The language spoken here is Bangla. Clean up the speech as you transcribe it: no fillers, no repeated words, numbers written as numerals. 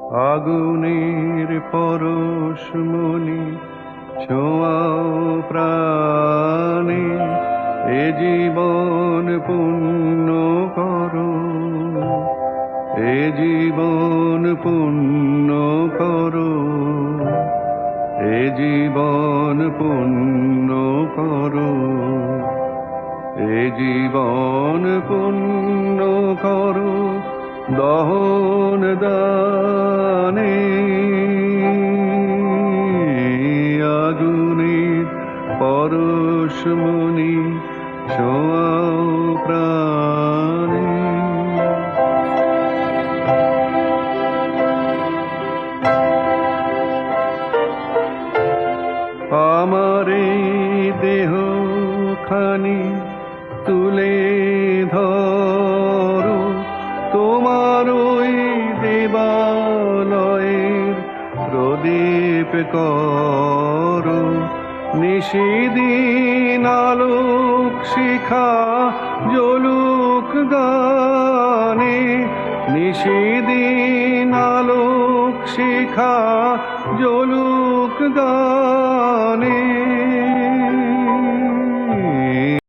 আগুনের পরশমণি ছোঁয়াও প্রাণে, এ জীবন পুণ্য করো, এ জীবন পুণ্য করো, এ জীবন পুণ্য করো, এ জীবন পুণ্য করো দহন দানে। আগুনের পরশমণি ছোঁয়াও প্রাণে। আমার এই দেহ খানি তুলে ধরো, তোমার ওই দেবালয়ের প্রদীপ করো, নিশিদিন আলোক শিখা জ্বলুক গানে, নিশিদিন আলোক শিখা জ্বলুক গানে।